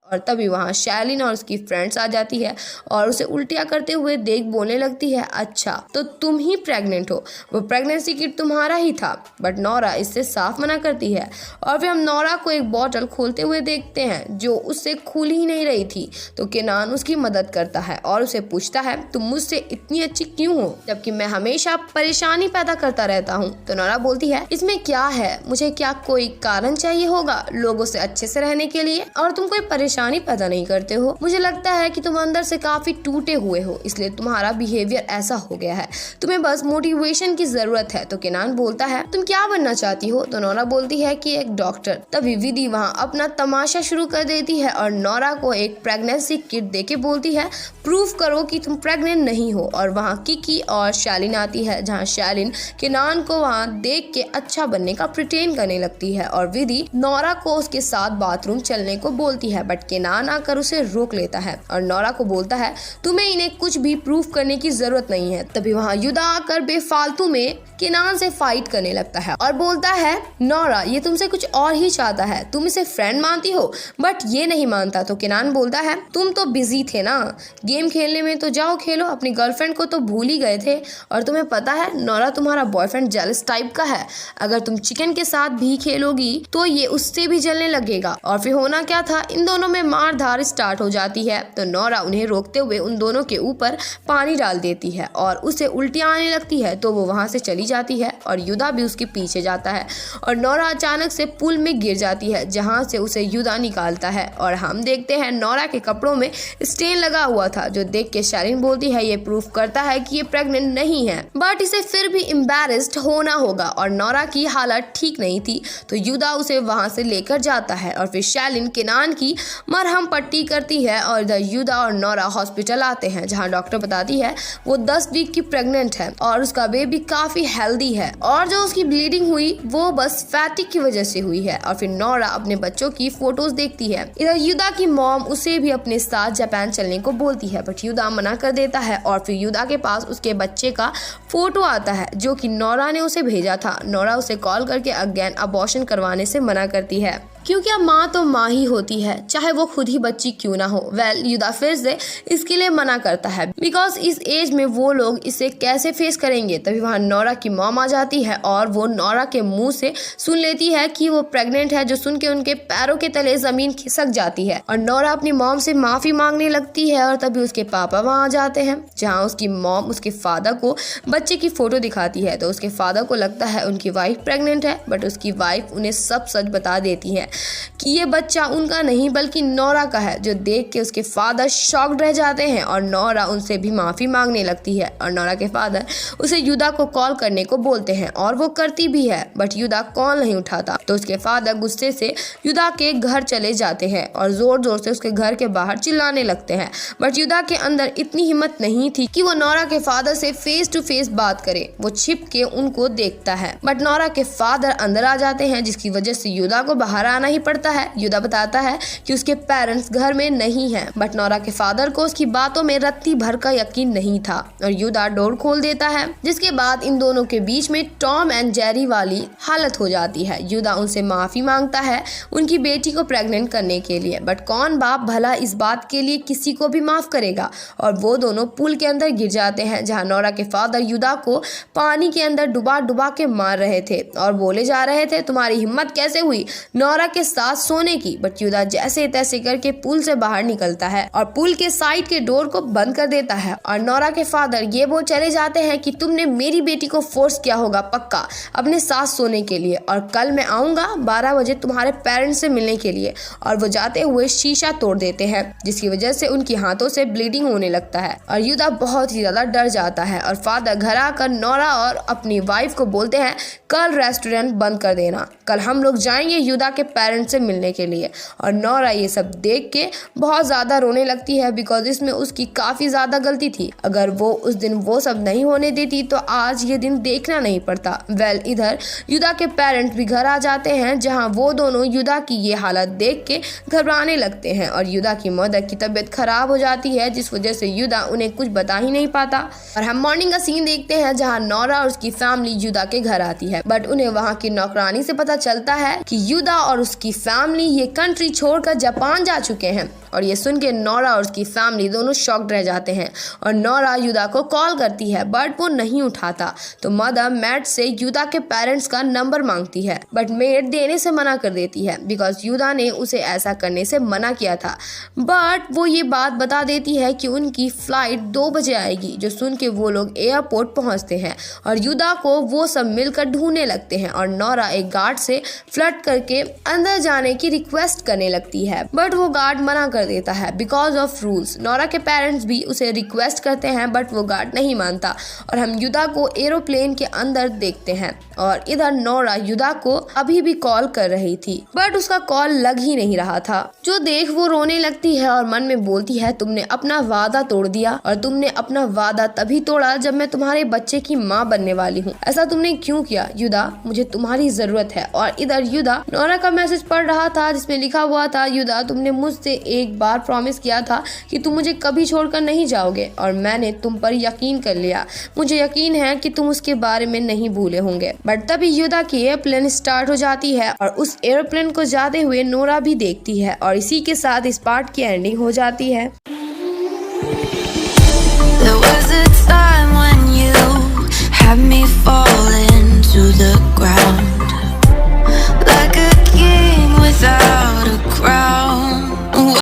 और तभी वहाँ शैलिन और उसकी फ्रेंड्स आ जाती है और उसे उल्टियाँ करते हुए देख बोलने लगती है, अच्छा तो तुम ही प्रेग्नेंट हो, वो प्रेगनेंसी किट तुम्हारा ही था। बट नोरा इससे साफ मना करती है और फिर हम नोरा को एक बॉटल खोलते हुए देखते हैं जो उससे खुल ही नहीं रही थी। तो केनान उसकी मदद करता है और उसे पूछता है, तुम मुझसे इतनी अच्छी क्यों हो जबकि मैं हमेशा परेशानी पैदा करता रहता हूँ। तो नोरा बोलती है, इसमें क्या है, मुझे क्या कोई कारण चाहिए होगा लोगों से अच्छे से रहने के लिए, और तुम कोई परेशानी पैदा नहीं करते हो। मुझे लगता है कि तुम अंदर से काफी टूटे हुए हो, इसलिए तुम्हारा बिहेवियर ऐसा हो गया है, तुम्हें बस मोटिवेशन की जरूरत है। तो केनान बोलता है, तुम क्या बनना चाहती हो। तो नोरा बोलती है कि एक डॉक्टर। तभी विधि वहाँ अपना तमाशा शुरू कर देती है और नोरा को एक प्रेगनेंसी किट देके बोलती है, प्रूव करो कि तुम प्रेग्नेंट नहीं हो। और वहाँ किकी और शैलिन आती है, जहाँ शैलिन केनान को वहाँ देख के अच्छा बनने का प्रिटेंड करने लगती है और विधि नोरा को उसके साथ बाथरूम चलने को बोलती है, बट केनान आकर उसे रोक लेता है और नोरा को बोलता है, तुम्हें इन्हें कुछ भी प्रूफ करने की जरूरत नहीं है। तभी वहाँ युदा आकर बेफालतू में केनान से फाइट करने लगता है और बोलता है, नोरा ये तुमसे कुछ और ही चाहता है, तुम इसे फ्रेंड मानती हो बट ये नहीं मानता। तो केनान बोलता है, तुम तो बिजी थे ना गेम खेलने में, तो जाओ खेलो, अपनी गर्लफ्रेंड को तो भूल ही गए थे। और तुम्हें पता है नोरा तुम्हारा बॉयफ्रेंड जेलस टाइप का है, अगर तुम चिकन के साथ भी खेलोगी तो ये उससे भी जलने लगेगा। और फिर होना क्या था, इन दोनों में मार धार स्टार्ट हो जाती है। तो नोरा उन्हें रोकते हुए उन दोनों के ऊपर पानी डाल देती है और उसे उल्टियाँ आने लगती है, तो वो वहाँ से चली जाती है और युदा भी उसके पीछे जाता है और नोरा अचानक से पुल में गिर जाती है, जहाँ से उसे युदा निकालता है और हम देखते हैं नोरा के कपड़ों में स्टेन लगा हुआ था, जो देख के शैलिन बोलती है, ये प्रूफ करता है कि ये प्रेग्नेंट नहीं है, बट इसे फिर भी एम्बैरेस्ड होना होगा। और नोरा की हालत ठीक नहीं थी, तो युदा उसे वहाँ से लेकर जाता है और फिर शैलिन केनान की मरहम पट्टी करती है और इधर युदा और नोरा हॉस्पिटल आते हैं, जहाँ डॉक्टर बताती है वो 10 वीक की प्रेग्नेंट है और उसका बेबी काफी हेल्दी है और जो उसकी ब्लीडिंग हुई वो बस फैटिक की वजह से हुई है। और फिर नोरा अपने बच्चों की फोटोज देखती है। इधर युदा की मॉम उसे भी अपने साथ जापान चलने को बोलती है, बट युदा मना कर देता है और फिर युदा के पास उसके बच्चे का फोटो आता है जो कि नोरा ने उसे भेजा था। नोरा उसे कॉल करके अगेन अबॉर्शन करवाने से मना करती है, क्योंकि अब माँ तो माँ ही होती है, चाहे वो खुद ही बच्ची क्यों ना हो। युदा फिर से इसके लिए मना करता है, बिकॉज इस एज में वो लोग इसे कैसे फेस करेंगे। तभी वहाँ नोरा की मॉम आ जाती है और वो नोरा के मुंह से सुन लेती है कि वो प्रेग्नेंट है, जो सुन के उनके पैरों के तले जमीन खिसक जाती है और नोरा अपनी मॉम से माफी मांगने लगती है। और तभी उसके पापा वहाँ आ जाते हैं, जहाँ उसकी मॉम उसके फादर को बच्चे की फोटो दिखाती है। तो उसके फादर को लगता है उनकी वाइफ प्रेग्नेंट है, बट उसकी वाइफ उन्हें सब सच बता देती है कि ये बच्चा उनका नहीं बल्कि नोरा का है, जो देख के उसके फादर शॉक्ड रह जाते हैं और नोरा उनसे भी माफी मांगने लगती है। और नोरा के फादर उसे युदा को कॉल करने को बोलते हैं और वो करती भी है, बट युदा कॉल नहीं उठाता। तो उसके फादर गुस्से से युदा के घर चले जाते हैं और जोर जोर से उसके घर के बाहर चिल्लाने लगते हैं, बट युदा के अंदर इतनी हिम्मत नहीं थी कि वो नोरा के फादर से फेस टू फेस बात करे। वो छिप के उनको देखता है, बट नोरा के फादर अंदर आ जाते हैं, जिसकी वजह से युदा को बाहर आना ही पड़ता है। युदा बताता है कि उसके पेरेंट्स घर में नहीं हैं, बट नोरा के फादर को उसकी बातों में रत्ती भर का यकीन नहीं था और युदा डोर खोल देता है, जिसके बाद इन दोनों के बीच में टॉम एंड जेरी वाली हालत हो जाती है। युदा उनसे माफी मांगता है उनकी बेटी को प्रेग्नेंट करने के लिए, बट कौन बाप भला इस बात के लिए किसी को भी माफ करेगा। और वो दोनों पुल के अंदर गिर जाते हैं, जहाँ नोरा के फादर युदा को पानी के अंदर डुबा डुबा के मार रहे थे और बोले जा रहे थे, तुम्हारी हिम्मत कैसे हुई नोरा के साथ सोने की। बट युदा जैसे तैसे करके पुल से बाहर निकलता है और पुल के साइड के डोर को बंद कर देता है और नोरा के फादर ये बोल चले जाते हैं कि तुमने मेरी बेटी को फोर्स किया होगा पक्का अपने साथ सोने के लिए, और कल मैं आऊंगा 12 बजे तुम्हारे पेरेंट्स से मिलने के लिए। और वो जाते हुए शीशा तोड़ देते हैं, जिसकी वजह से उनकी हाथों से ब्लीडिंग होने लगता है और युदा बहुत ही ज्यादा डर जाता है। और फादर घर आकर नोरा और अपनी वाइफ को बोलते हैं, कल रेस्टोरेंट बंद कर देना, कल हम लोग जाएंगे युदा के पेरेंट्स से मिलने के लिए। और नोरा ये सब देख के बहुत ज्यादा रोने लगती है, बिकॉज इसमें उसकी काफी ज्यादा गलती थी। अगर वो उस दिन वो सब नहीं होने देती तो आज ये दिन देखना नहीं पड़ता। इधर युदा के पेरेंट्स भी घर आ जाते हैं, जहां वो दोनों युदा की ये हालत देख के घबराने लगते हैं और युदा की मदर की तबीयत खराब हो जाती है, जिस वजह से युदा उन्हें कुछ बता ही नहीं पाता। और हम मॉर्निंग का सीन देखते हैं, जहाँ नोरा और उसकी फैमिली युदा के घर आती है, बट उन्हें वहाँ की नौकरानी से पता चलता है कि युदा और उसकी फैमिली ये कंट्री छोड़कर जापान जा चुके हैं। और ये सुन के नोरा और उसकी फैमिली दोनों शॉक्ड रह जाते हैं और नोरा युदा को कॉल करती है बट वो नहीं उठाता। तो मदर मैट से युदा के पेरेंट्स का नंबर मांगती है बट मेट देने से मना कर देती है बिकॉज युदा ने उसे ऐसा करने से मना किया था। बट वो ये बात बता देती है कि उनकी फ्लाइट 2 बजे आएगी। जो सुन के वो लोग एयरपोर्ट पहुंचते हैं और युदा को वो सब मिलकर ढूंढने लगते हैं और नोरा एक गार्ड से फ्लर्ट करके अंदर जाने की रिक्वेस्ट करने लगती है बट वो गार्ड मना कर देता है बिकॉज ऑफ रूल्स। नोरा के पेरेंट्स भी उसे रिक्वेस्ट करते हैं बट वो गार्ड नहीं मानता और हम युदा को एरोप्लेन के अंदर देखते हैं और इधर नोरा युदा को अभी भी कॉल कर रही थी बट उसका कॉल लग ही नहीं रहा था। जो देख वो रोने लगती है और मन में बोलती है तुमने अपना वादा तोड़ दिया और तुमने अपना वादा तभी तोड़ा जब मैं तुम्हारे बच्चे की माँ बनने वाली हूँ। ऐसा तुमने क्यों किया युदा, मुझे तुम्हारी जरूरत है। और इधर युदा नोरा का मैसेज पढ़ रहा था जिसमें लिखा हुआ था युदा तुमने मुझसे एक बार प्रॉमिस किया था कि तुम मुझे कभी छोड़कर नहीं जाओगे और मैंने तुम पर यकीन कर लिया। मुझे यकीन है कि तुम उसके बारे में नहीं भूले होंगे। बट तभी युदा की एयरप्लेन स्टार्ट हो जाती है और उस एयरप्लेन को जाते हुए नोरा भी देखती है और इसी के साथ इस पार्ट की एंडिंग हो जाती है। There was a time when you had me fall into the